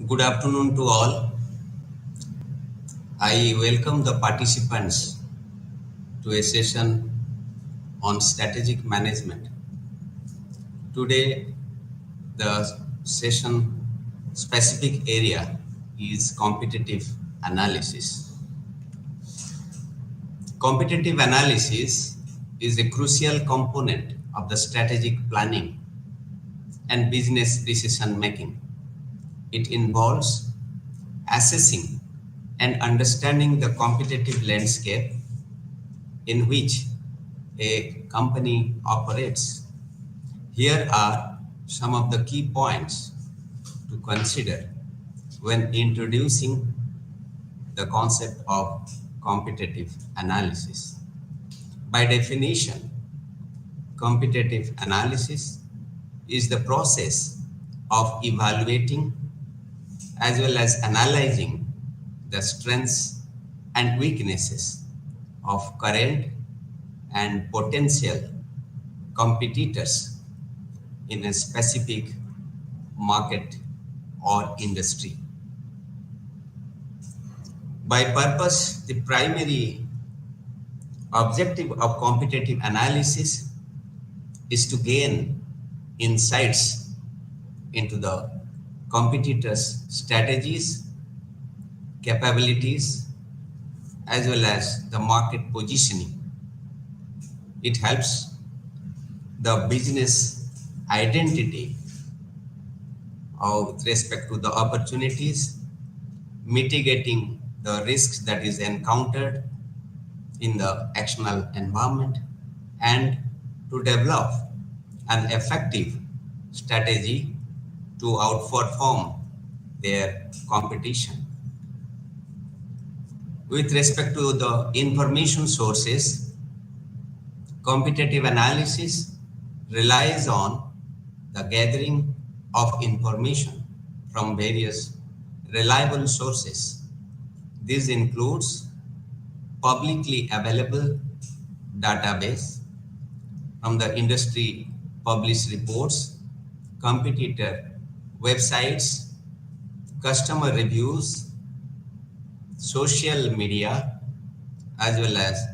Good afternoon to all. I welcome the participants to a session on strategic management. Today, the session specific area is competitive analysis. Competitive analysis is a crucial component of the strategic planning and business decision making. It involves assessing and understanding the competitive landscape in which a company operates. Here are some of the key points to consider when introducing the concept of competitive analysis. By definition, competitive analysis is the process of evaluating as well as analyzing the strengths and weaknesses of current and potential competitors in a specific market or industry. By purpose, the primary objective of competitive analysis is to gain insights into the competitors' strategies, capabilities, as well as the market positioning. It helps the business identity with respect to the opportunities, mitigating the risks that is encountered in the external environment, and to develop an effective strategy to outperform their competition. With respect to the information sources, competitive analysis relies on the gathering of information from various reliable sources. This includes publicly available database from the industry published reports, competitor websites, customer reviews, social media, as well as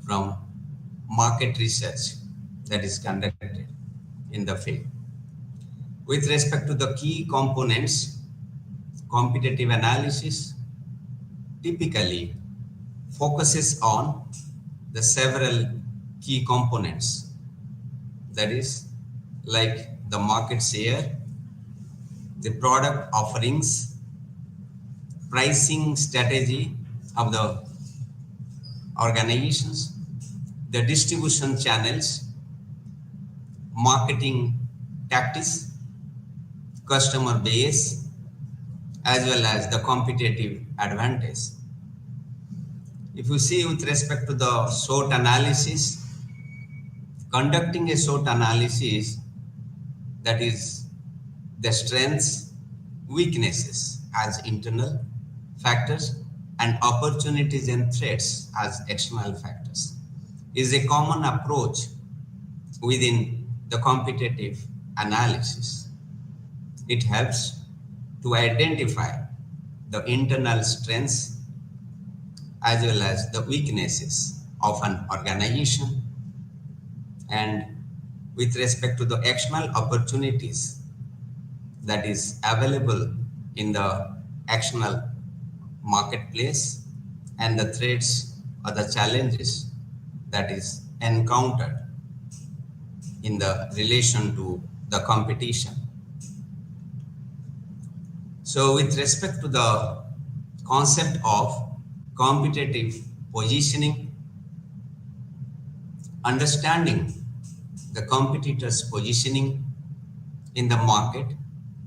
from market research that is conducted in the field. With respect to the key components, competitive analysis typically focuses on the several key components, that is like the market share, the product offerings, pricing strategy of the organizations, the distribution channels, marketing tactics, customer base, as well as the competitive advantage. If you see with respect to the SWOT analysis, conducting a SWOT analysis, that is the strengths, weaknesses as internal factors and opportunities and threats as external factors, is a common approach within the competitive analysis. It helps to identify the internal strengths as well as the weaknesses of an organization, and with respect to the external opportunities that is available in the external marketplace and the threats or the challenges that is encountered in the relation to the competition. So with respect to the concept of competitive positioning, understanding the competitor's positioning in the market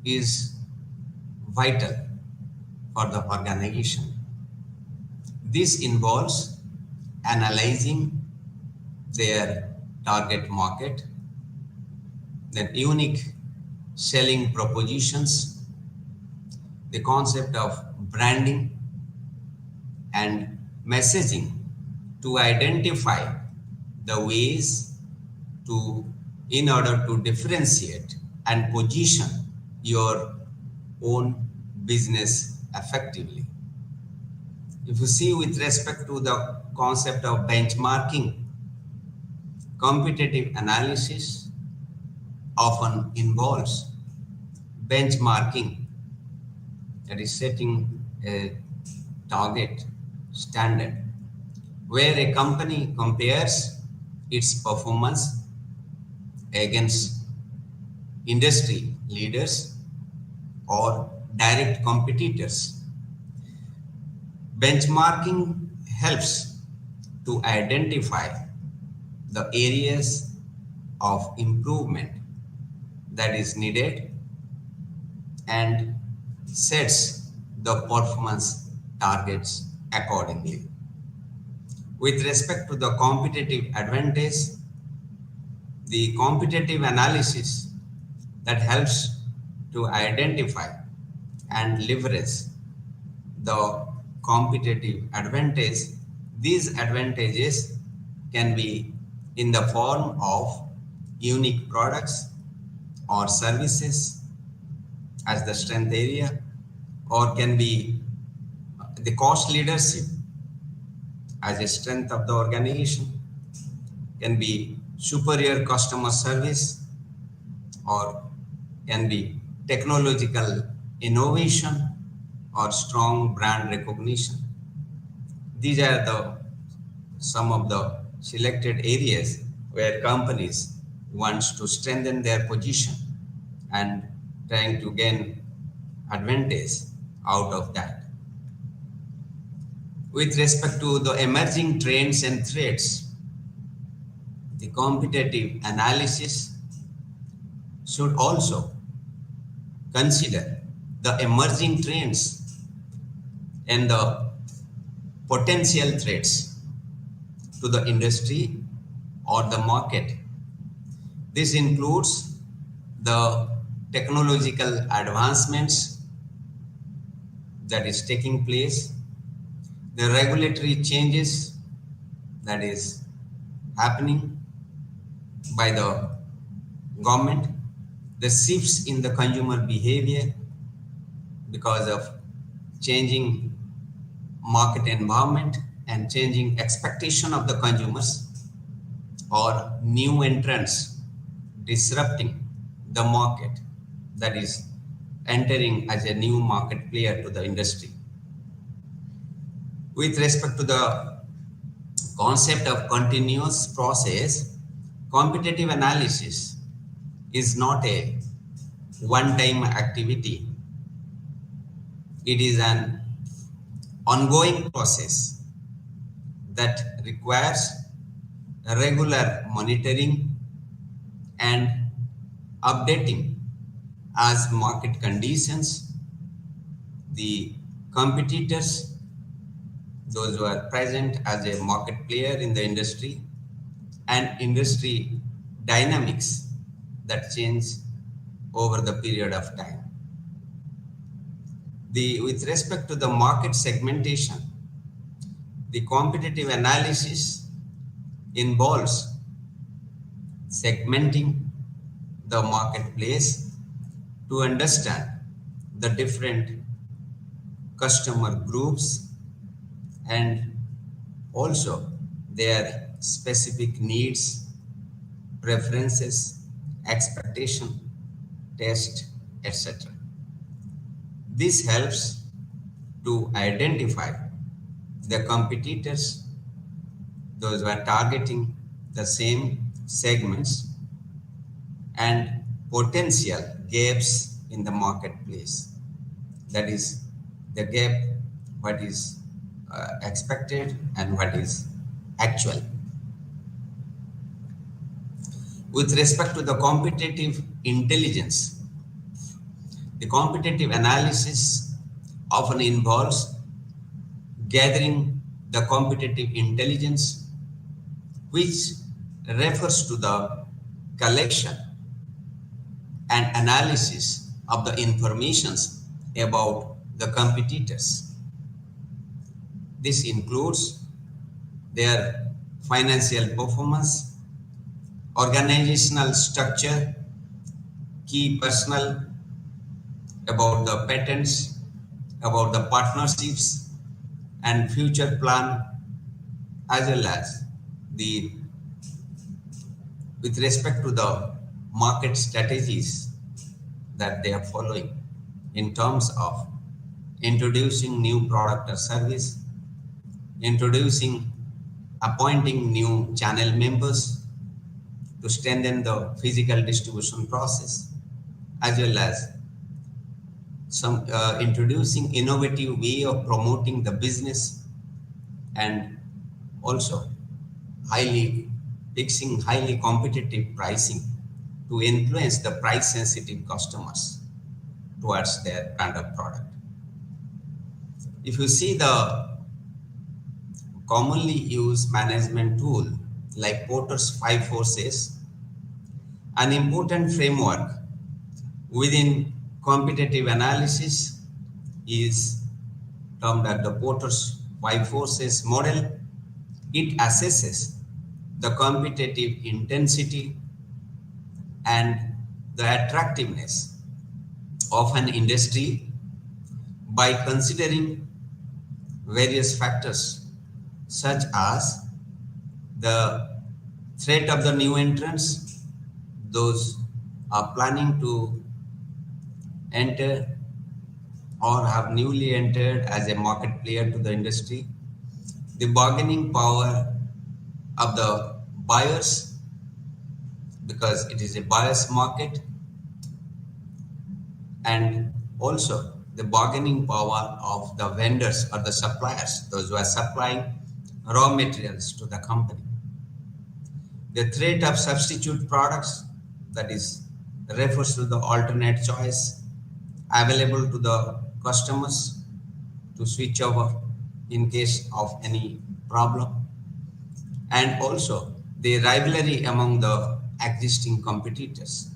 is vital for the organization. This involves analyzing their target market, the unique selling propositions, the concept of branding and messaging to identify the ways to, in order to differentiate and position your own business effectively. If you see with respect to the concept of benchmarking, competitive analysis often involves benchmarking, that is setting a target standard where a company compares its performance against industry leaders or direct competitors. Benchmarking helps to identify the areas of improvement that is needed and sets the performance targets accordingly. With respect to the competitive advantage, the competitive analysis that helps to identify and leverage the competitive advantage. These advantages can be in the form of unique products or services as the strength area, or can be the cost leadership as a strength of the organization, can be superior customer service, or can be technological innovation or strong brand recognition. These are the some of the selected areas where companies wants to strengthen their position and trying to gain advantage out of that. With respect to the emerging trends and threats, the competitive analysis should also consider the emerging trends and the potential threats to the industry or the market. This includes the technological advancements that is taking place, the regulatory changes that is happening by the government, the shifts in the consumer behavior because of changing market environment and changing expectation of the consumers, or new entrants disrupting the market that is entering as a new market player to the industry. With respect to the concept of continuous process, competitive analysis is not a one-time activity. It is an ongoing process that requires regular monitoring and updating as market conditions, the competitors, those who are present as a market player in the industry, and industry dynamics that change over the period of time. With respect to the market segmentation, the competitive analysis involves segmenting the marketplace to understand the different customer groups and also their specific needs, preferences, expectation, taste, etc. This helps to identify the competitors, those who are targeting the same segments, and potential gaps in the marketplace. That is the gap, what is expected and what is actual. With respect to the competitive intelligence, the competitive analysis often involves gathering the competitive intelligence, which refers to the collection and analysis of the informations about the competitors. This includes their financial performance, organizational structure, key personnel, about the patents, about the partnerships and future plan, as well as the with respect to the market strategies that they are following in terms of introducing new product or service, introducing appointing new channel members to strengthen the physical distribution process, as well as some introducing innovative way of promoting the business, and also highly fixing highly competitive pricing to influence the price sensitive customers towards their kind of product. If you see the commonly used management tool like Porter's five forces, an important framework within competitive analysis is termed as the Porter's five forces model. It assesses the competitive intensity and the attractiveness of an industry by considering various factors such as the threat of the new entrants, those are planning to enter or have newly entered as a market player to the industry, the bargaining power of the buyers because it is a buyer's market, and also the bargaining power of the vendors or the suppliers, those who are supplying raw materials to the company. The threat of substitute products, that is refers to the alternate choice available to the customers to switch over in case of any problem, and also the rivalry among the existing competitors,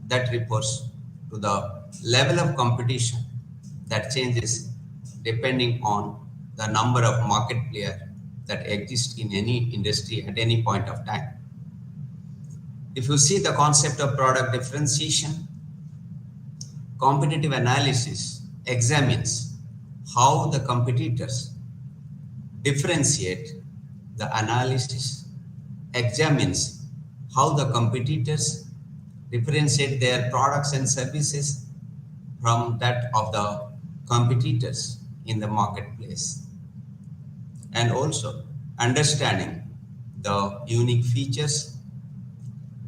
that refers to the level of competition that changes depending on the number of market players that exist in any industry at any point of time. If you see the concept of product differentiation, competitive analysis examines how the competitors differentiate. The analysis examines how the competitors differentiate their products and services from that of the competitors in the marketplace, and also understanding the unique features,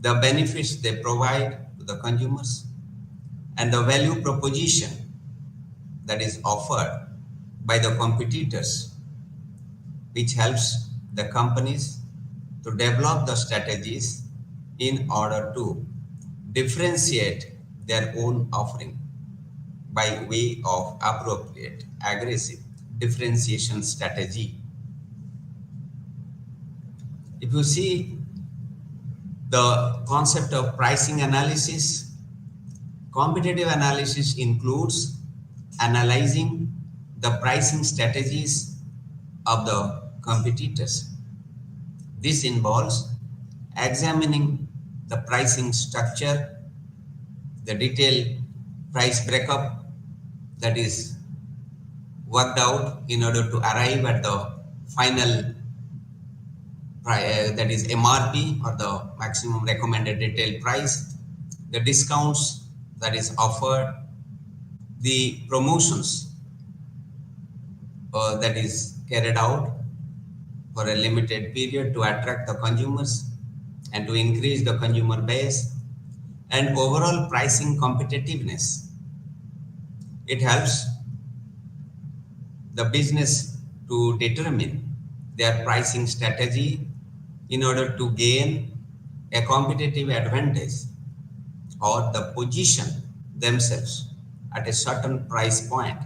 the benefits they provide to the consumers, and the value proposition that is offered by the competitors, which helps the companies to develop the strategies in order to differentiate their own offering by way of appropriate aggressive differentiation strategy. If you see the concept of pricing analysis, competitive analysis includes analyzing the pricing strategies of the competitors. This involves examining the pricing structure, the detailed price breakup that is worked out in order to arrive at the final that is MRP or the maximum recommended retail price, the discounts that is offered, the promotions that is carried out for a limited period to attract the consumers and to increase the consumer base, and overall pricing competitiveness. It helps the business to determine their pricing strategy in order to gain a competitive advantage or the position themselves at a certain price point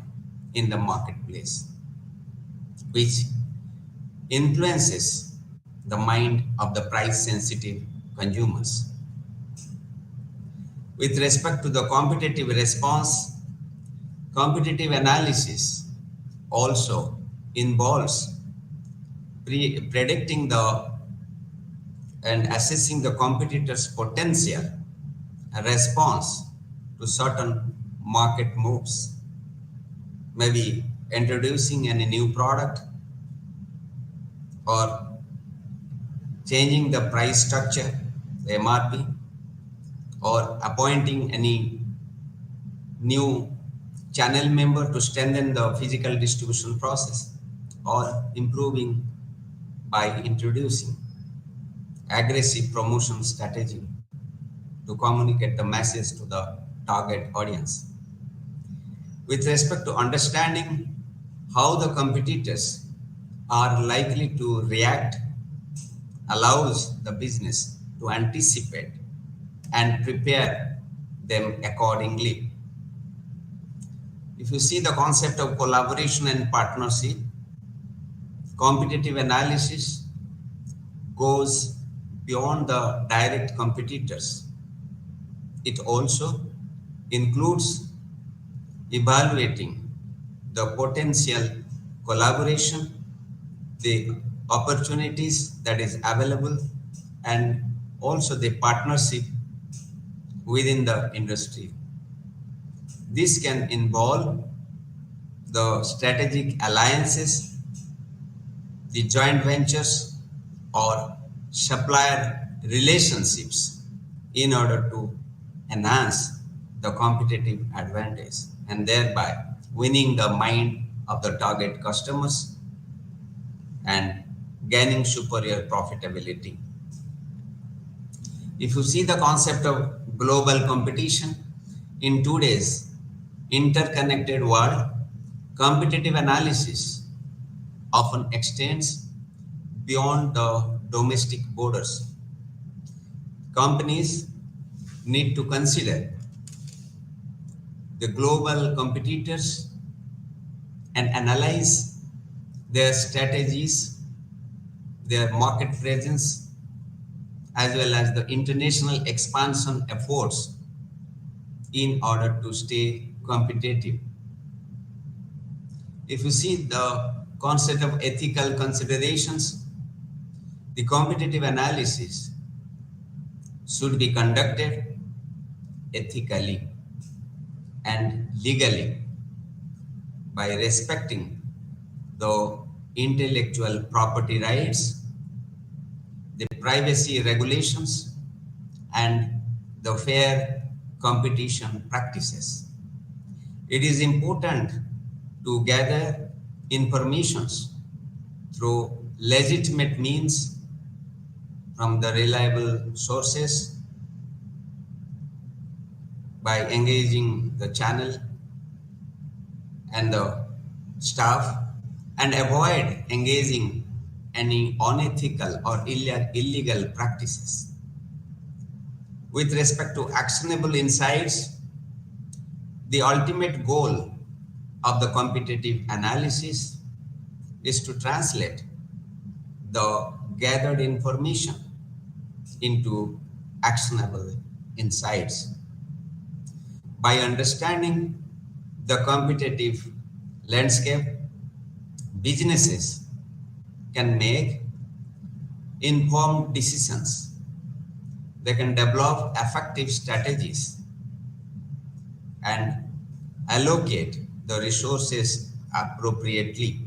in the marketplace, which influences the mind of the price sensitive consumers. With respect to the competitive response, competitive analysis also involves predicting the and assessing the competitor's potential response to certain market moves. maybe introducing any new product or changing the price structure, the MRP, or appointing any new channel member to strengthen the physical distribution process, or improving by introducing aggressive promotion strategy to communicate the message to the target audience. With respect to understanding how the competitors are likely to react allows the business to anticipate and prepare them accordingly. If you see the concept of collaboration and partnership, competitive analysis goes beyond the direct competitors. It also includes evaluating the potential collaboration, the opportunities that is available, and also the partnership within the industry. This can involve the strategic alliances, the joint ventures, or supplier relationships in order to enhance the competitive advantage and thereby winning the mind of the target customers and gaining superior profitability. If you see the concept of global competition in today's interconnected world, competitive analysis often extends beyond the domestic borders. Companies need to consider the global competitors and analyze their strategies, their market presence, as well as the international expansion efforts in order to stay competitive. If you see the concept of ethical considerations, the competitive analysis should be conducted ethically and legally by respecting the intellectual property rights, the privacy regulations, and the fair competition practices. It is important to gather informations through legitimate means from the reliable sources by engaging the channel and the staff, and avoid engaging any unethical or illegal practices. With respect to actionable insights, the ultimate goal of the competitive analysis is to translate the gathered information into actionable insights. By understanding the competitive landscape, businesses can make informed decisions. They can develop effective strategies and allocate the resources appropriately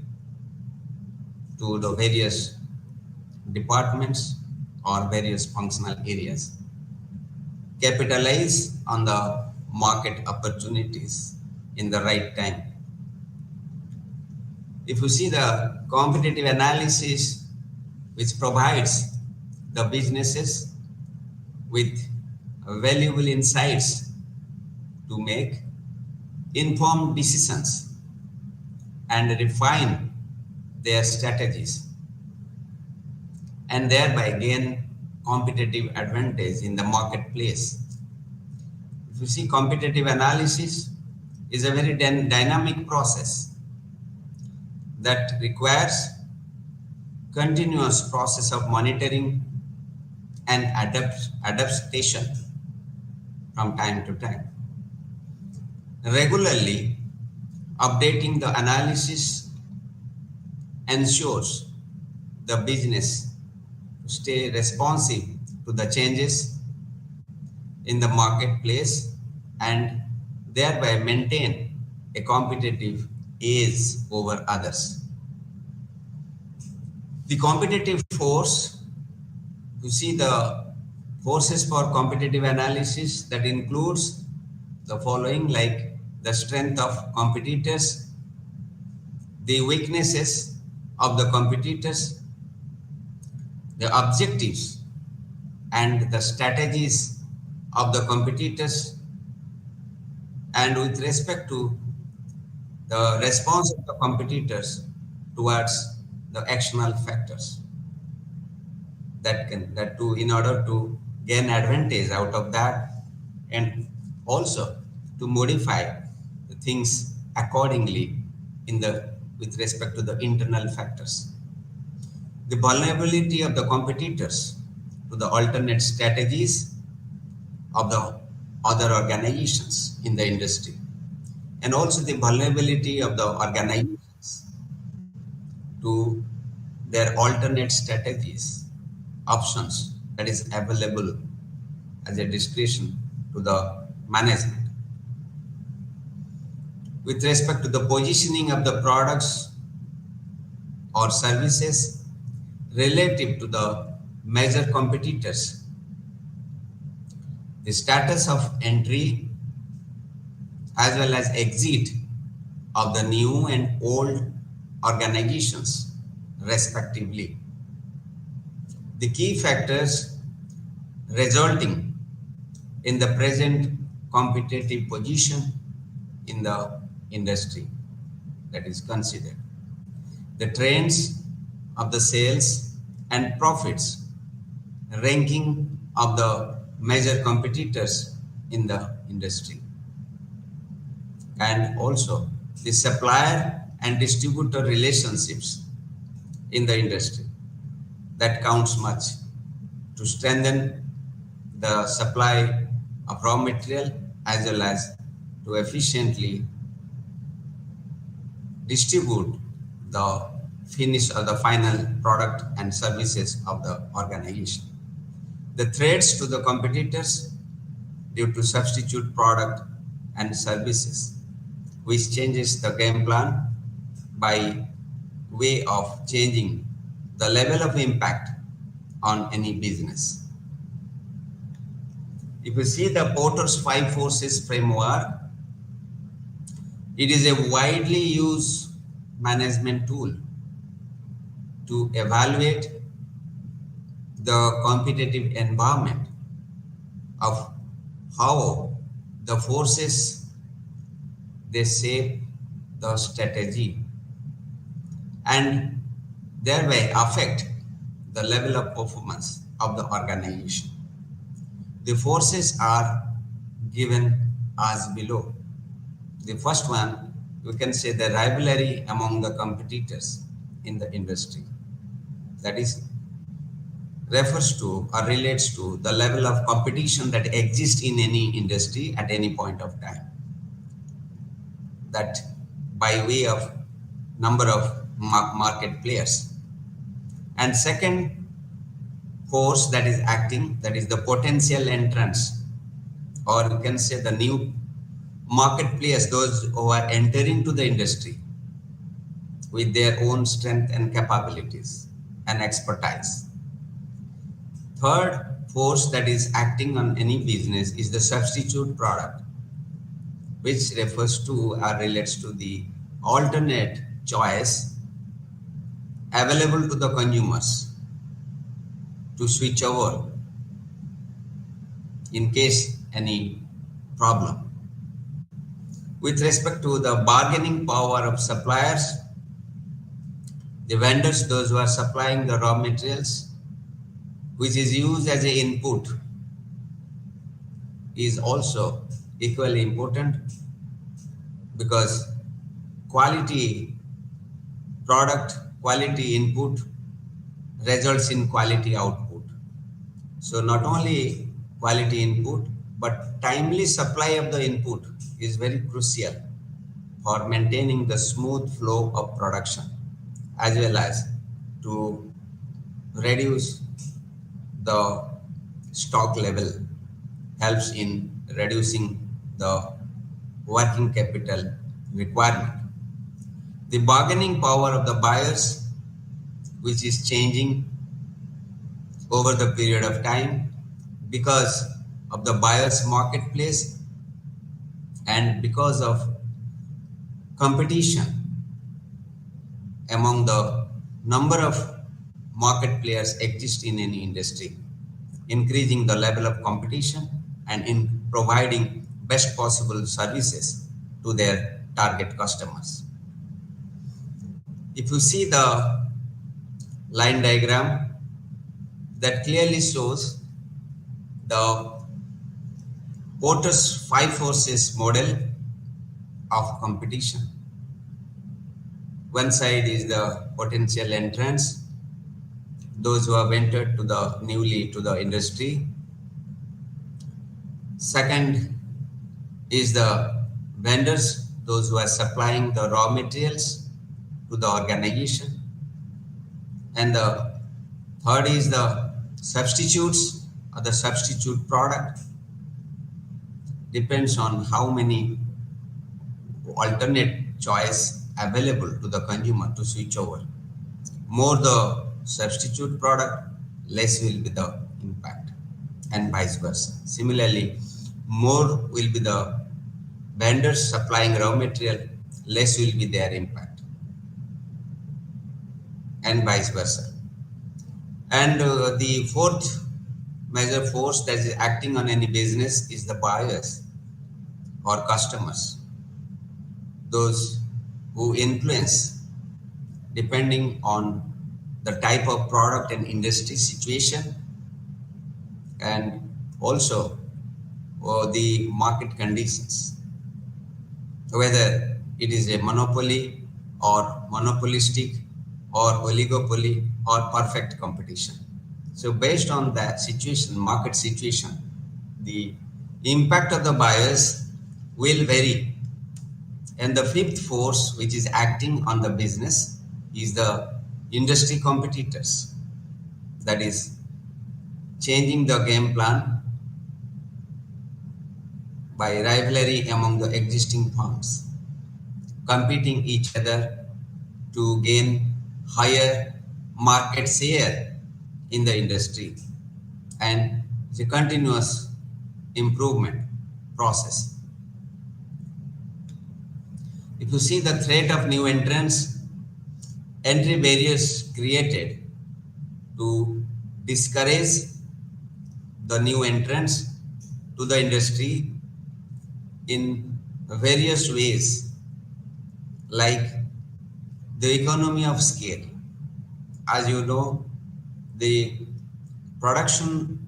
to the various departments or various functional areas. Capitalize on the market opportunities in the right time. If you see the competitive analysis, which provides the businesses with valuable insights to make informed decisions and refine their strategies, and thereby gain competitive advantage in the marketplace. If you see, competitive analysis is a very dynamic process that requires continuous process of monitoring and adaptation from time to time. Regularly updating the analysis ensures the business to stay responsive to the changes in the marketplace and thereby maintain a competitive edge over others. The competitive force, you see the forces for competitive analysis that includes the following, like the strength of competitors, the weaknesses of the competitors, the objectives and the strategies of the competitors, and with respect to the response of the competitors towards the external factors that to in order to gain advantage out of that, and also to modify the things accordingly in the with respect to the internal factors. The vulnerability of the competitors to the alternate strategies of the other organizations in the industry, and also the vulnerability of the organizations to their alternate strategies, options that is available as a discretion to the management. With respect to the positioning of the products or services relative to the major competitors, the status of entry as well as exit of the new and old organizations respectively. The key factors resulting in the present competitive position in the industry that is considered. The trends of the sales and profits ranking of the major competitors in the industry, and also the supplier and distributor relationships in the industry that counts much to strengthen the supply of raw material as well as to efficiently distribute the finish or the final product and services of the organization. The threats to the competitors due to substitute product and services, which changes the game plan by way of changing the level of impact on any business. If you see the Porter's five forces framework, it is a widely used management tool to evaluate the competitive environment of how the forces they shape the strategy and thereby affect the level of performance of the organization. The forces are given as below. The first one, we can say the rivalry among the competitors in the industry. That is refers to or relates to the level of competition that exists in any industry at any point of time. That by way of number of market players. And second force that is acting, that is the potential entrants, or you can say the new market players, those who are entering to the industry with their own strength and capabilities and expertise. Third force that is acting on any business is the substitute product, which refers to or relates to the alternate choice available to the consumers to switch over in case any problem. With respect to the bargaining power of suppliers, the vendors, those who are supplying the raw materials, which is used as an input, is also equally important because quality product, quality input results in quality output. So not only quality input, but timely supply of the input is very crucial for maintaining the smooth flow of production as well as to reduce the stock level, helps in reducing the working capital requirement. The bargaining power of the buyers, which is changing over the period of time because of the buyer's marketplace and because of competition among the number of market players exist in any industry, increasing the level of competition and in providing best possible services to their target customers. If you see the line diagram, that clearly shows the Porter's five forces model of competition. One side is the potential entrants, those who have entered to the newly to the industry. Second is the vendors, those who are supplying the raw materials to the organization. And the third is the substitutes or the substitute product. Depends on how many alternate choice available to the consumer to switch over. More the substitute product, less will be the impact, and vice versa. Similarly, more will be the vendors supplying raw material, less will be their impact, and vice versa. And the fourth major force that is acting on any business is the buyers or customers, those who influence depending on the type of product and industry situation, and also the market conditions, whether it is a monopoly or monopolistic or oligopoly or perfect competition. So based on that situation, market situation, the impact of the buyers will vary. And the fifth force which is acting on the business is the industry competitors, that is changing the game plan by rivalry among the existing firms, competing each other to gain higher market share in the industry, and it's a continuous improvement process. If you see the threat of new entrants, entry barriers created to discourage the new entrants to the industry in various ways, like the economy of scale. As you know, the production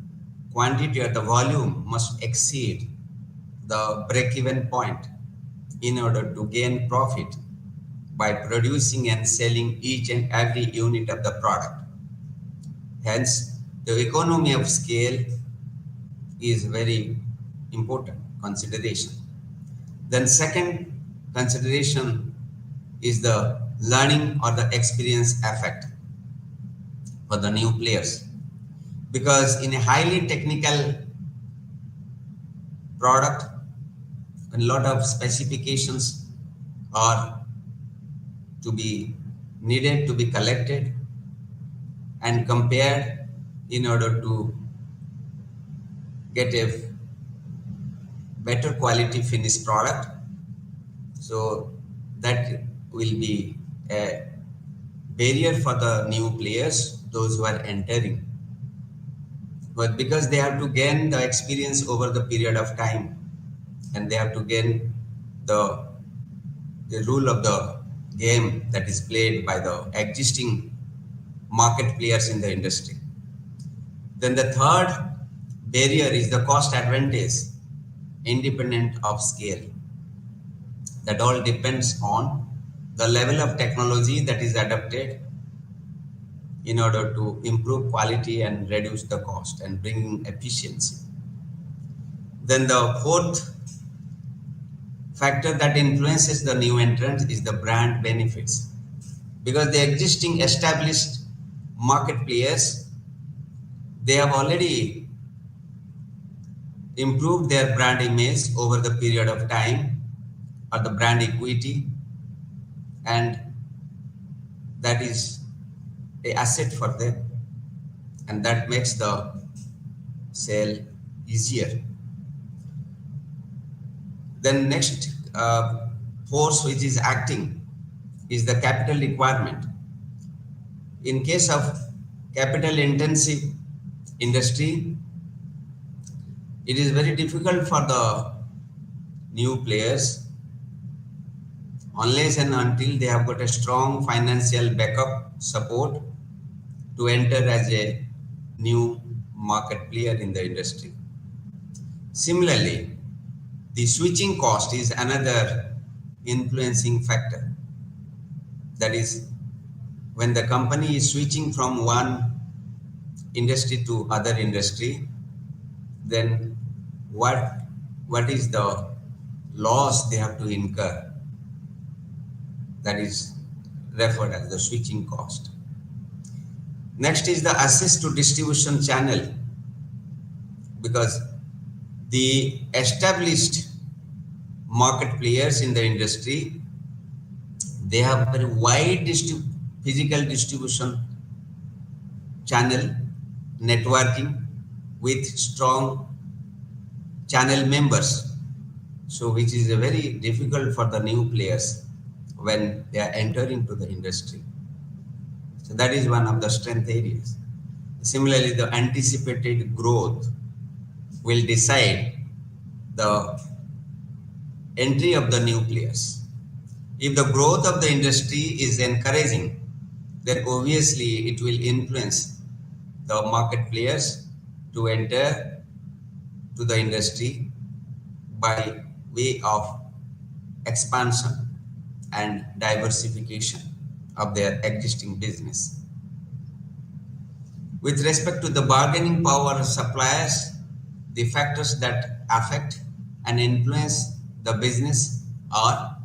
quantity or the volume must exceed the break-even point in order to gain profit by producing and selling each and every unit of the product. Hence, the economy of scale is very important consideration. Then second consideration is the learning or the experience effect for the new players. Because in a highly technical product, a lot of specifications are to be needed to be collected and compared in order to get a better quality finished product. So that will be a barrier for the new players, those who are entering. But because they have to gain the experience over the period of time, and they have to gain the rule of the game that is played by the existing market players in the industry. Then the third barrier is the cost advantage, independent of scale. That all depends on the level of technology that is adopted in order to improve quality and reduce the cost and bring efficiency. Then the fourth factor that influences the new entrants is the brand benefits, because the existing established market players, they have already improved their brand image over the period of time or the brand equity, and that is a asset for them, and that makes the sale easier. Then next force which is acting is the capital requirement. In case of capital intensive industry, it is very difficult for the new players unless and until they have got a strong financial backup support to enter as a new market player in the industry. Similarly, the switching cost is another influencing factor. That is, when the company is switching from one industry to other industry, then what is the loss they have to incur? That is referred as the switching cost. Next is the access to distribution channel, because the established market players in the industry, they have very wide physical distribution channel networking with strong channel members, so which is a very difficult for the new players when they are entering to the industry. So that is one of the strength areas. Similarly, the anticipated growth will decide the entry of the new players. If the growth of the industry is encouraging, then obviously it will influence the market players to enter to the industry by way of expansion and diversification of their existing business. With respect to the bargaining power of suppliers, the factors that affect and influence the business are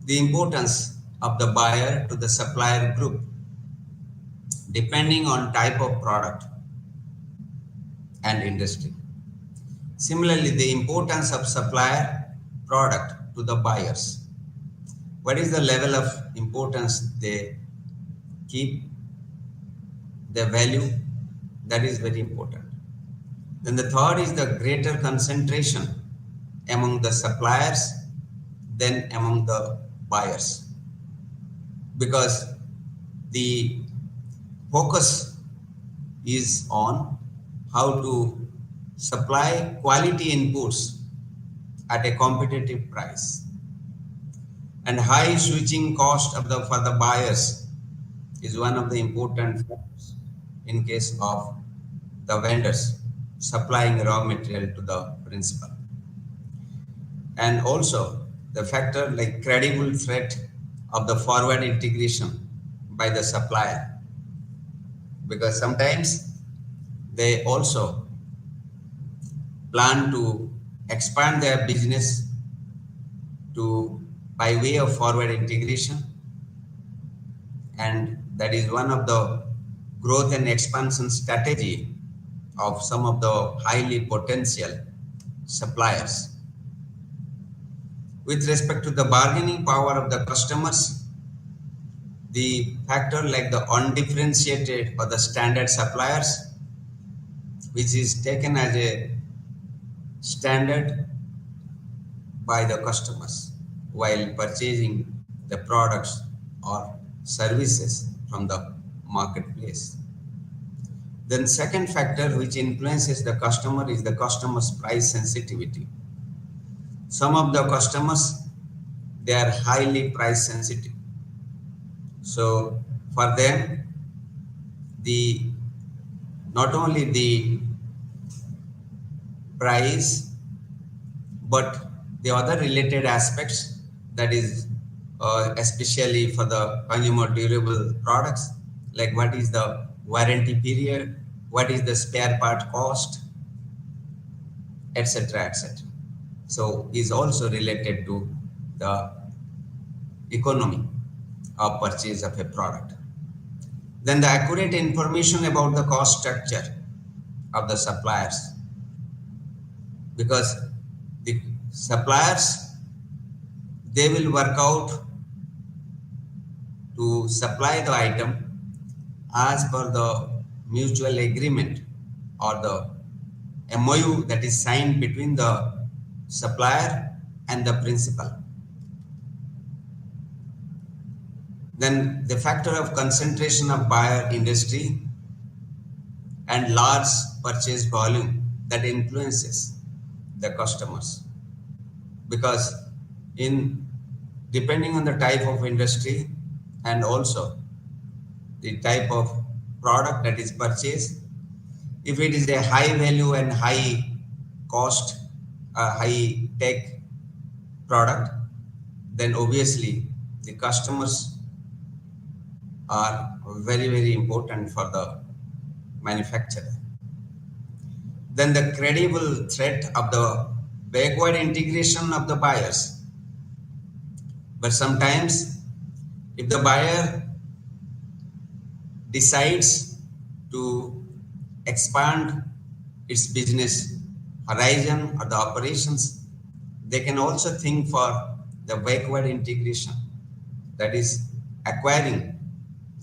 the importance of the buyer to the supplier group, depending on type of product and industry. Similarly, the importance of supplier product to the buyers. What is the level of importance they keep, the value? That is very important. Then the third is the greater concentration among the suppliers than among the buyers, because the focus is on how to supply quality inputs at a competitive price, and high switching cost of for the buyers is one of the important factors in case of the vendors supplying raw material to the principal. And also the factor like credible threat of the forward integration by the supplier, because sometimes they also plan to expand their business to by way of forward integration, and that is one of the growth and expansion strategy of some of the highly potential suppliers. With respect to the bargaining power of the customers, the factor like the undifferentiated or the standard suppliers, which is taken as a standard by the customers while purchasing the products or services from the marketplace. Then second factor which influences the customer is the customer's price sensitivity. Some of the customers, they are highly price sensitive. So for them, the not only the price, but the other related aspects, that is especially for the consumer durable products, like what is the warranty period, what is the spare part cost, etc., etc. So is also related to the economy of purchase of a product. Then the accurate information about the cost structure of the suppliers, because the suppliers, they will work out to supply the item as per the mutual agreement or the MOU that is signed between the supplier and the principal. Then the factor of concentration of buyer industry and large purchase volume that influences the customers, because in depending on the type of industry and also the type of product that is purchased, if it is a high value and high cost, high tech product, then obviously the customers are very important for the manufacturer. Then the credible threat of the backward integration of the buyers. But sometimes if the buyer decides to expand its business horizon or the operations, they can also think for the backward integration, that is acquiring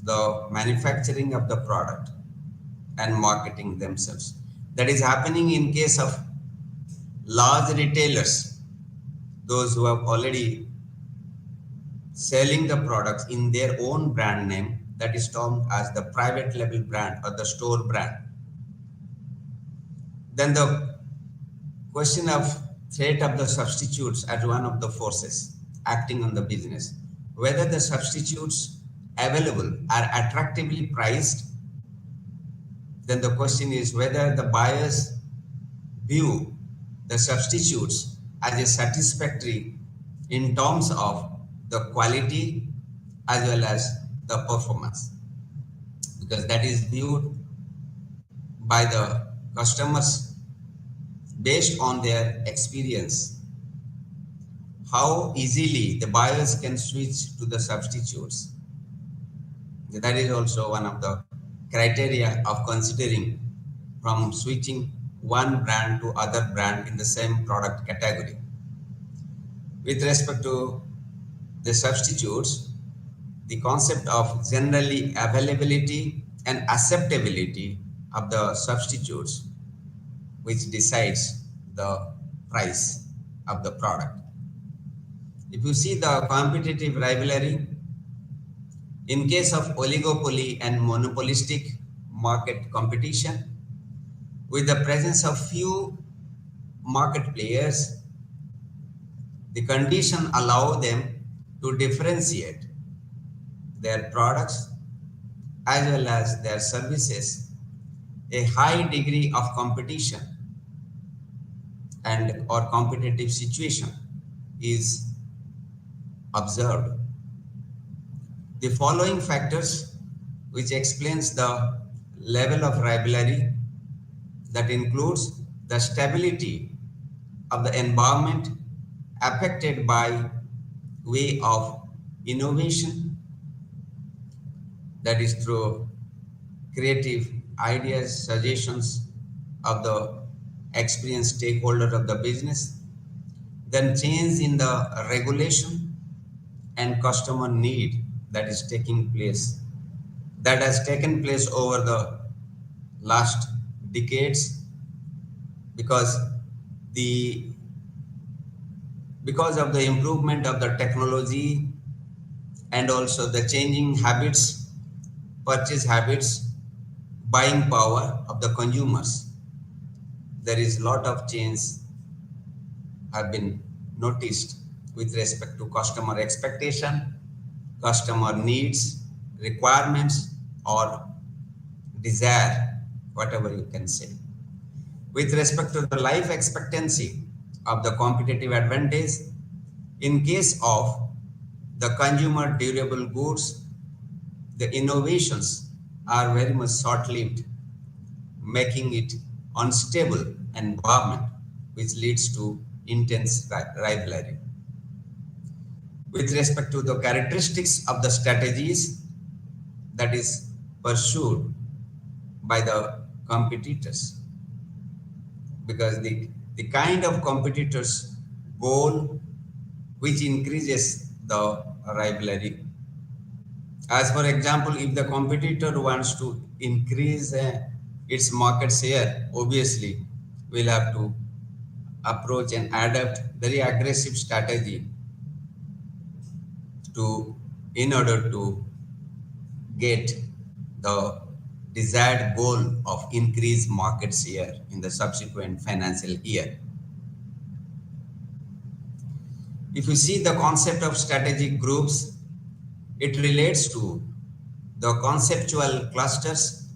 the manufacturing of the product and marketing themselves. That is happening in case of large retailers, those who have already selling the products in their own brand name, that is termed as the private label brand or the store brand. Then the question of threat of the substitutes as one of the forces acting on the business, whether the substitutes available are attractively priced. Then the question is whether the buyers view the substitutes as a satisfactory in terms of the quality as well as the performance, because that is viewed by the customers based on their experience, how easily the buyers can switch to the substitutes. That is also one of the criteria of considering from switching one brand to other brand in the same product category. With respect to the substitutes, the concept of generally availability and acceptability of the substitutes, which decides the price of the product. If you see the competitive rivalry, in case of oligopoly and monopolistic market competition, with the presence of few market players, the condition allow them to differentiate their products as well as their services. A high degree of competition and or competitive situation is observed. The following factors which explains the level of rivalry, that includes the stability of the environment affected by way of innovation, that is through creative ideas, suggestions of the experienced stakeholder of the business, then change in the regulation and customer need that is taking place, that has taken place over the last decades, because of the improvement of the technology and also the changing habits, purchase habits, buying power of the consumers. There is a lot of change have been noticed with respect to customer expectation, customer needs, requirements, or desire, whatever you can say. With respect to the life expectancy of the competitive advantage, in case of the consumer durable goods, the innovations are very much short-lived, making it unstable environment, which leads to intense rivalry. With respect to the characteristics of the strategies that is pursued by the competitors, because the kind of competitors' goal which increases the rivalry, As for example, if the competitor wants to increase its market share, obviously we'll have to approach and adapt very aggressive strategy to in order to get the desired goal of increased market share in the subsequent financial year. If you see the concept of strategic groups, it relates to the conceptual clusters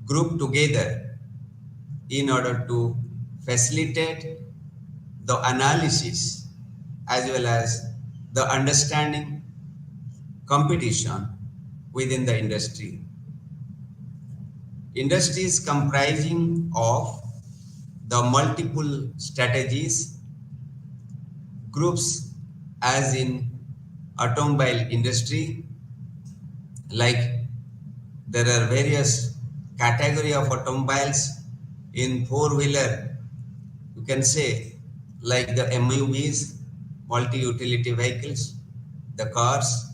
grouped together in order to facilitate the analysis as well as the understanding competition within the industry. Industries comprising of the multiple strategies groups as in automobile industry, like there are various category of automobiles in four-wheeler, you can say, like the MUVs, multi-utility vehicles, the cars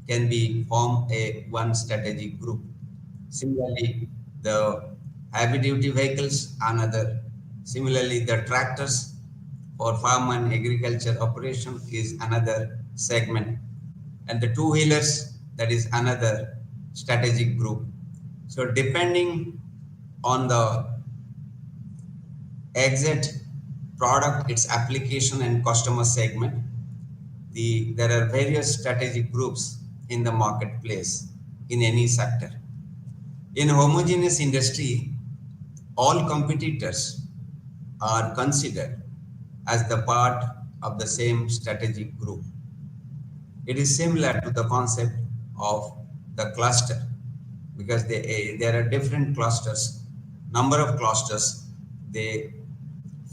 can be form a one strategic group. Similarly, the heavy-duty vehicles, another. Similarly, the tractors for farm and agriculture operation is another segment, and the two-wheelers, that is another strategic group. So depending on the exact product, its application and customer segment, there are various strategic groups in the marketplace in any sector. In homogeneous industry, all competitors are considered as the part of the same strategic group. It is similar to the concept of the cluster, because there are different clusters, number of clusters they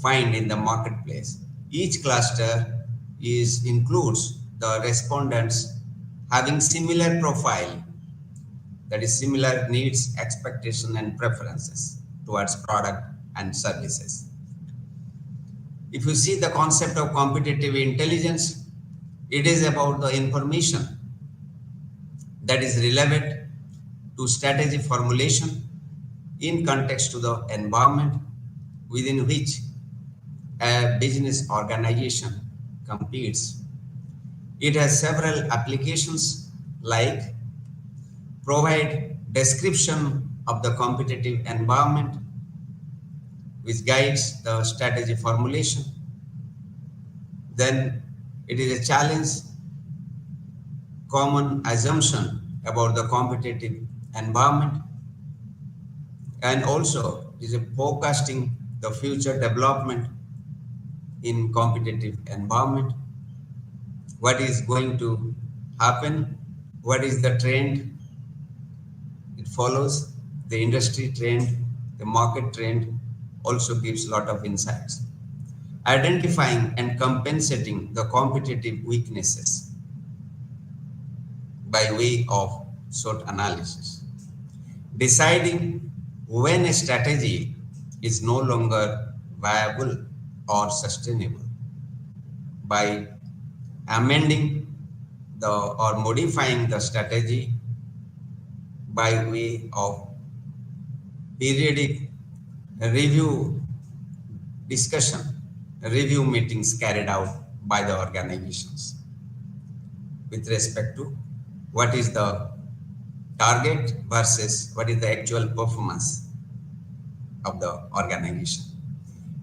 find in the marketplace. Each cluster includes the respondents having similar profile, that is similar needs, expectation and preferences towards product and services. If you see the concept of competitive intelligence, it is about the information that is relevant to strategy formulation in context to the environment within which a business organization competes. It has several applications like provide description of the competitive environment which guides the strategy formulation. Then it is a challenge common assumption about the competitive environment, and also is a forecasting the future development in competitive environment, what is going to happen, what is the trend it follows, the industry trend, the market trend also gives a lot of insights. Identifying and compensating the competitive weaknesses by way of SWOT analysis. Deciding when a strategy is no longer viable or sustainable by amending or modifying the strategy by way of periodic review discussion, review meetings carried out by the organizations with respect to what is the target versus what is the actual performance of the organization,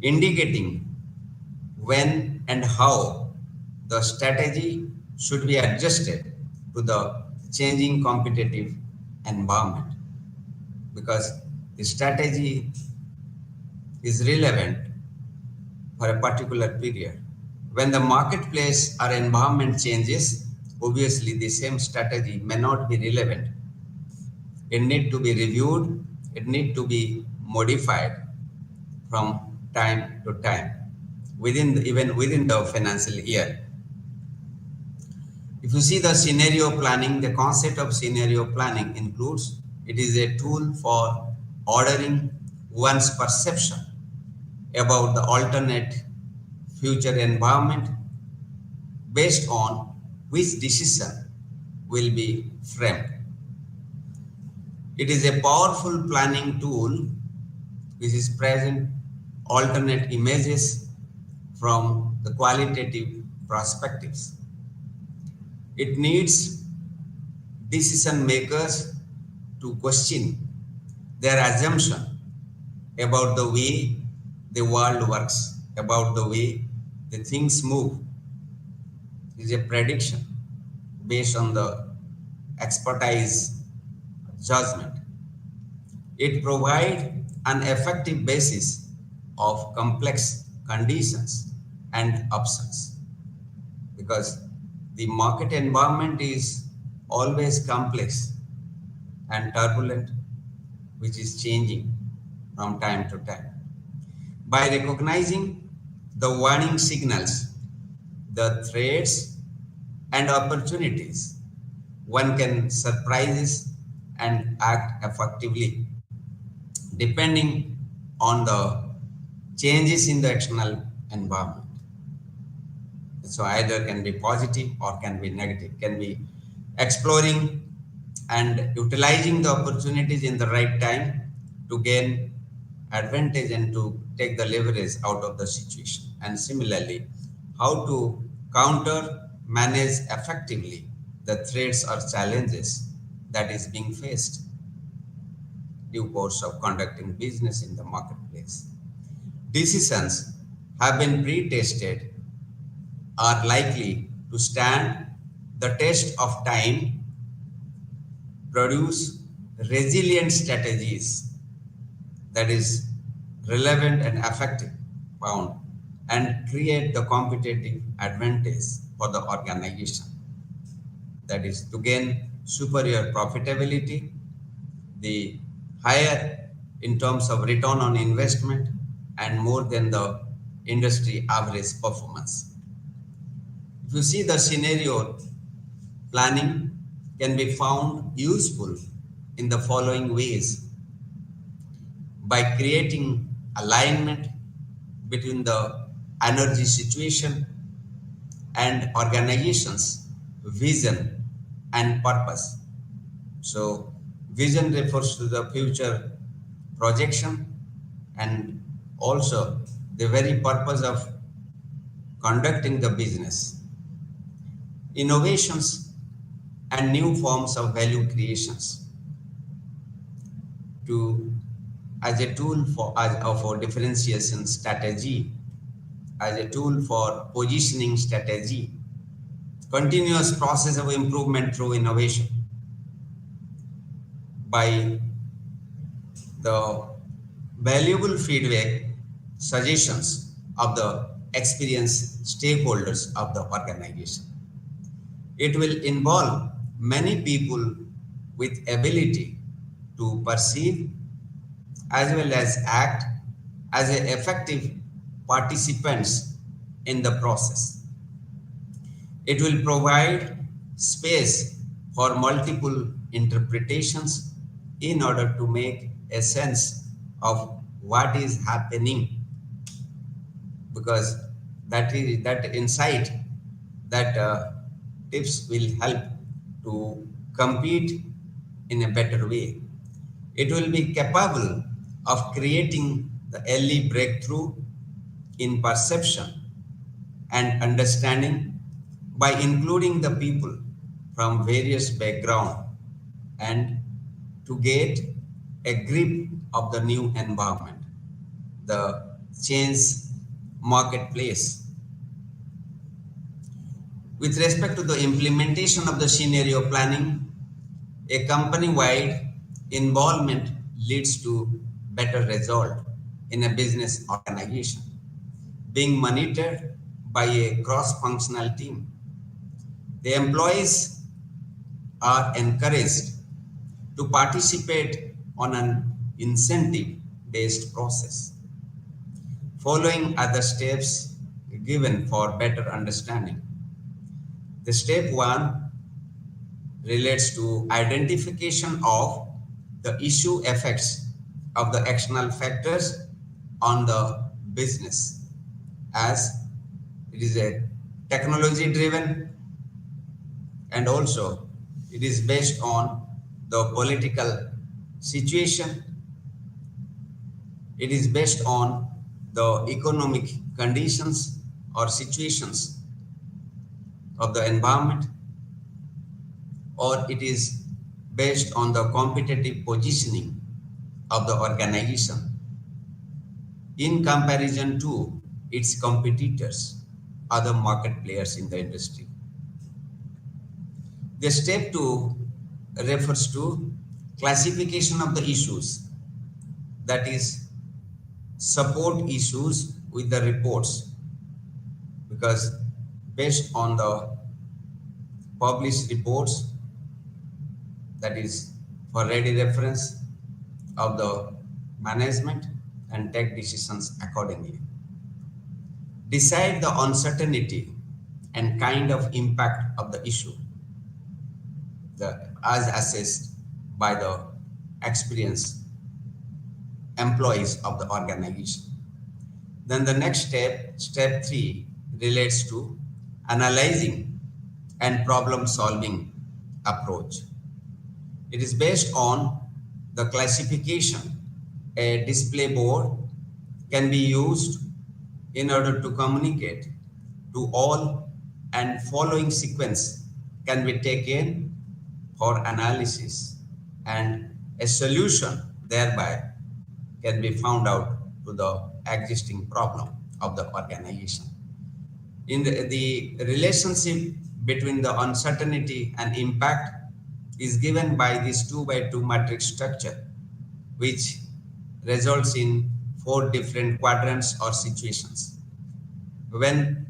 indicating when and how the strategy should be adjusted to the changing competitive environment, because the strategy is relevant for a particular period. When the marketplace or environment changes, obviously the same strategy may not be relevant. It needs to be reviewed, it needs to be modified from time to time, even within the financial year. If you see the scenario planning, the concept of scenario planning includes, it is a tool for ordering one's perception about the alternate future environment based on which decision will be framed. It is a powerful planning tool which is present alternate images from the qualitative perspectives. It needs decision makers to question their assumption about the way the world works, about the way the things move. It is a prediction based on the expertise judgment. It provides an effective basis of complex conditions and options because the market environment is always complex and turbulent, which is changing from time to time. By recognizing the warning signals, the threats and opportunities, one can surprise and act effectively depending on the changes in the external environment. So either can be positive or can be negative, can be exploring and utilizing the opportunities in the right time to gain advantage and to take the leverage out of the situation. And similarly, how to counter, manage effectively the threats or challenges that is being faced due course of conducting business in the marketplace. Decisions have been pre-tested are likely to stand the test of time, produce resilient strategies that is relevant and effective found and create the competitive advantage for the organization. That is to gain superior profitability, the higher in terms of return on investment and more than the industry average performance. If you see the scenario planning can be found useful in the following ways by creating alignment between the energy situation and organization's vision and purpose. So vision refers to the future projection and also the very purpose of conducting the business. Innovations and new forms of value creations to as a tool for differentiation strategy, as a tool for positioning strategy, continuous process of improvement through innovation by the valuable feedback, suggestions of the experienced stakeholders of the organization. It will involve many people with ability to perceive as well as act as effective participants in the process. It will provide space for multiple interpretations in order to make a sense of what is happening, because that insight, that tips will help to compete in a better way. It will be capable of creating the early breakthrough in perception and understanding by including the people from various backgrounds and to get a grip of the new environment, the change marketplace. With respect to the implementation of the scenario planning, a company-wide involvement leads to better result in a business organization, being monitored by a cross-functional team. The employees are encouraged to participate on an incentive-based process. Following other steps given for better understanding. The step 1 relates to identification of the issue effects of the external factors on the business, as it is a technology driven and also It is based on the political situation. It is based on the economic conditions or situations of the environment, or it is based on the competitive positioning of the organization in comparison to its competitors, other market players in the industry. The step two refers to classification of the issues, that is, support issues with the reports, because based on the published reports, that is for ready reference of the management and take decisions accordingly. Decide the uncertainty and kind of impact of the issue, as assessed by the experienced employees of the organization. Then the next step, step three, relates to analyzing and problem solving approach. It is based on the classification. A display board can be used in order to communicate to all, and following sequence can be taken for analysis, and a solution thereby can be found out to the existing problem of the organization. In the relationship between the uncertainty and impact is given by this 2 by 2 matrix structure, which results in 4 different quadrants or situations. When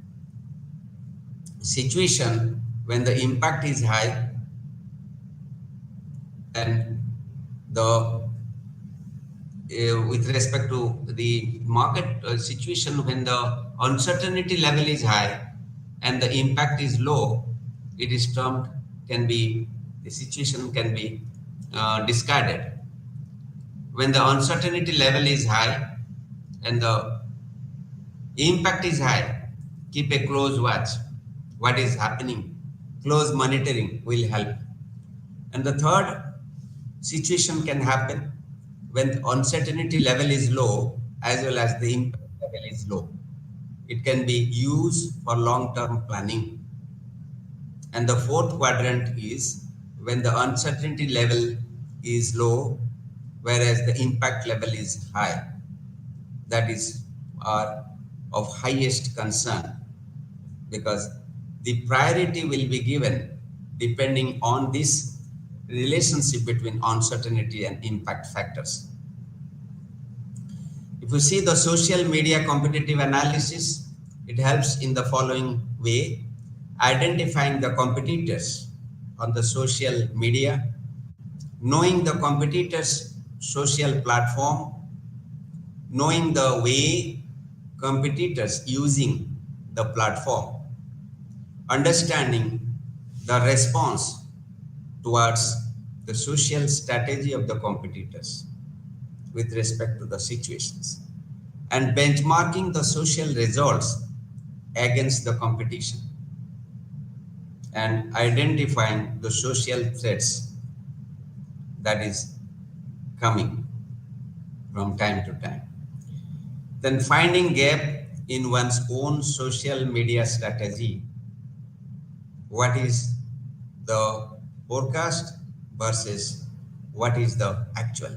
the impact is high, then with respect to the market situation, when the uncertainty level is high and the impact is low, it is termed, the situation can be discarded. When the uncertainty level is high and the impact is high, keep a close watch. What is happening? Close monitoring will help. And the third situation can happen when the uncertainty level is low as well as the impact level is low. It can be used for long-term planning. And the fourth quadrant is when the uncertainty level is low, whereas the impact level is high. That is of highest concern, because the priority will be given depending on this relationship between uncertainty and impact factors. If you see the social media competitive analysis, it helps in the following way: identifying the competitors on the social media, knowing the competitors' social platform, knowing the way competitors using the platform, understanding the response towards the social strategy of the competitors with respect to the situations, and benchmarking the social results against the competition, and identifying the social threats that is coming from time to time. Then finding gap in one's own social media strategy. What is the forecast versus what is the actual?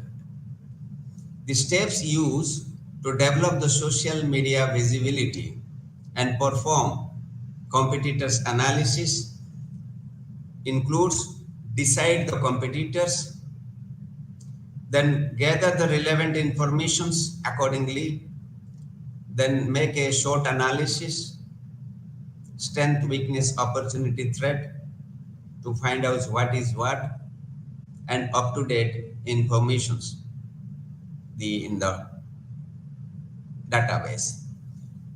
The steps used to develop the social media visibility and perform competitors analysis includes: decide the competitors, then gather the relevant informations accordingly, then make a short analysis, strength, weakness, opportunity, threat, to find out what is what, and up-to-date informations in the database.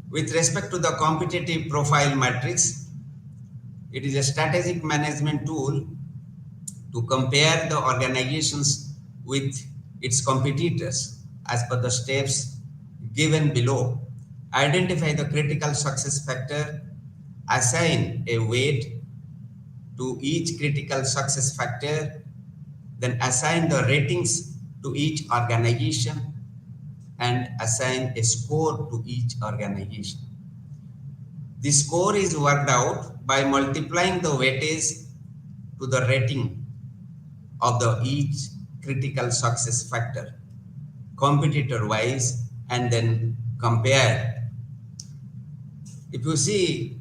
With respect to the competitive profile matrix, it is a strategic management tool to compare the organizations with its competitors as per the steps given below. Identify the critical success factor, assign a weight to each critical success factor, then assign the ratings to each organization and assign a score to each organization. The score is worked out by multiplying the weightage to the rating of the each critical success factor, competitor wise, and then compare. If you see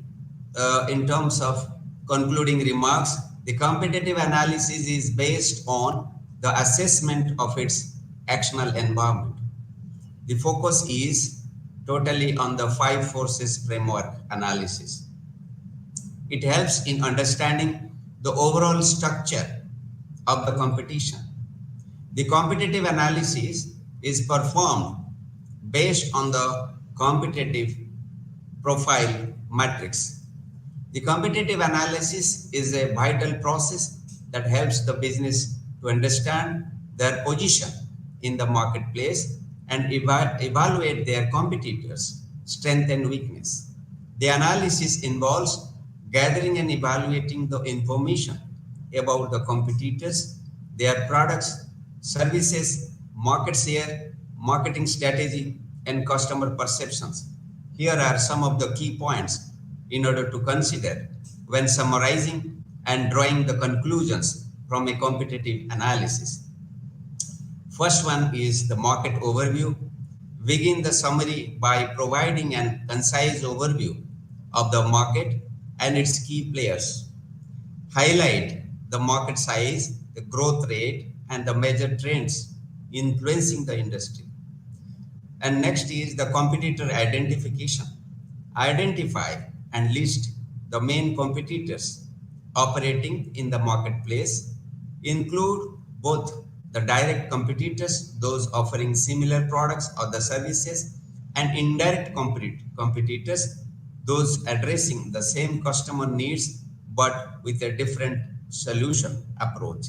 in terms of concluding remarks, the competitive analysis is based on the assessment of its actional environment. The focus is totally on the five forces framework analysis. It helps in understanding the overall structure of the competition. The competitive analysis is performed based on the competitive profile matrix. The competitive analysis is a vital process that helps the business to understand their position in the marketplace and evaluate their competitors' strength and weakness. The analysis involves gathering and evaluating the information about the competitors, their products, services, market share, marketing strategy, and customer perceptions. Here are some of the key points in order to consider when summarizing and drawing the conclusions from a competitive analysis. First one is the market overview. Begin the summary by providing an concise overview of the market and its key players. Highlight the market size, the growth rate, and the major trends influencing the industry. And next is the competitor identification. Identify and list the main competitors operating in the marketplace. Include both the direct competitors, those offering similar products or the services, and indirect competitors, those addressing the same customer needs but with a different solution approach.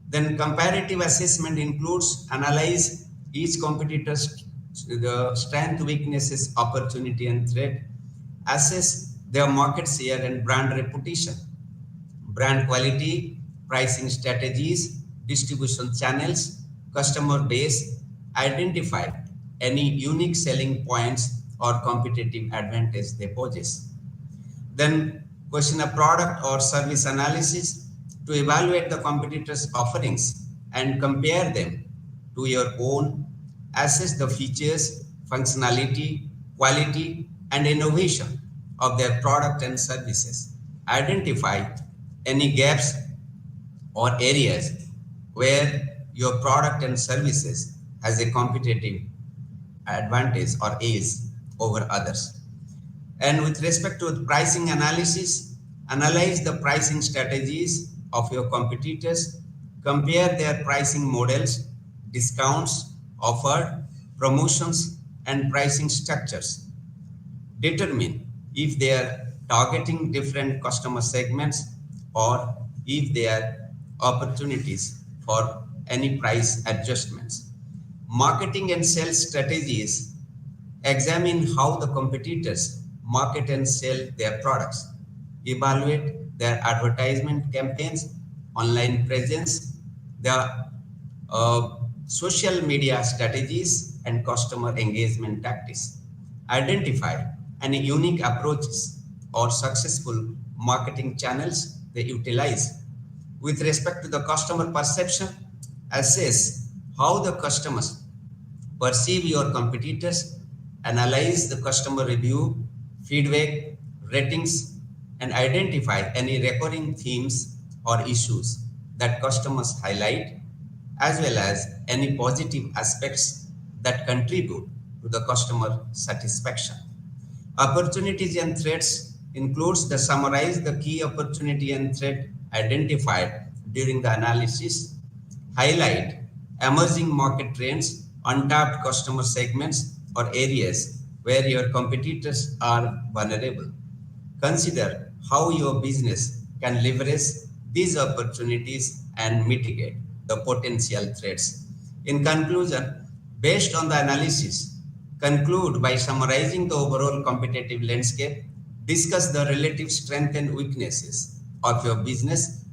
Then comparative assessment includes analyze each competitor's the strength, weaknesses, opportunity, and threat, assess their market share and brand reputation, brand quality, pricing strategies, distribution channels, customer base, identify any unique selling points or competitive advantage they possess. Then question a product or service analysis to evaluate the competitors' offerings and compare them to your own. Assess the features, functionality, quality, and innovation of their product and services. Identify any gaps or areas where your product and services has a competitive advantage or is over others. And with respect to the pricing analysis, analyze the pricing strategies of your competitors, compare their pricing models, discounts, offered, promotions, and pricing structures. Determine if they are targeting different customer segments or if there are opportunities for any price adjustments. Marketing and sales strategies examine how the competitors market and sell their products. Evaluate their advertisement campaigns, online presence, their social media strategies, and customer engagement tactics. Identify any unique approaches or successful marketing channels they utilize. With respect to the customer perception, assess how the customers perceive your competitors, analyze the customer review, feedback, ratings, and identify any recurring themes or issues that customers highlight, as well as any positive aspects that contribute to the customer satisfaction. Opportunities and threats includes the summarize the key opportunity and threat identified during the analysis, highlight emerging market trends, untapped customer segments, or areas where your competitors are vulnerable. Consider how your business can leverage these opportunities and mitigate the potential threats. In conclusion, based on the analysis, conclude by summarizing the overall competitive landscape, discuss the relative strengths and weaknesses, of your business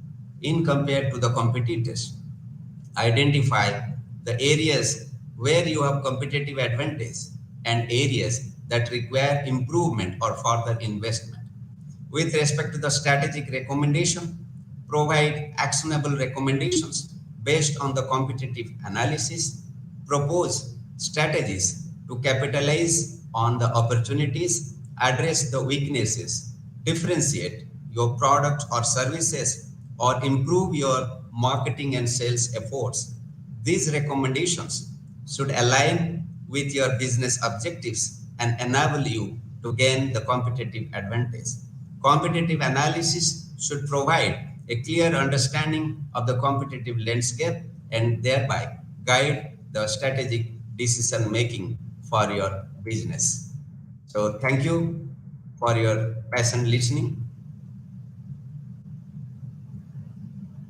in compared to the competitors. Identify the areas where you have competitive advantage and areas that require improvement or further investment. With respect to the strategic recommendation, provide actionable recommendations based on the competitive analysis, propose strategies to capitalize on the opportunities, address the weaknesses, differentiate your product or services, or improve your marketing and sales efforts. These recommendations should align with your business objectives and enable you to gain the competitive advantage. Competitive analysis should provide a clear understanding of the competitive landscape and thereby guide the strategic decision making for your business. So, thank you for your patient listening.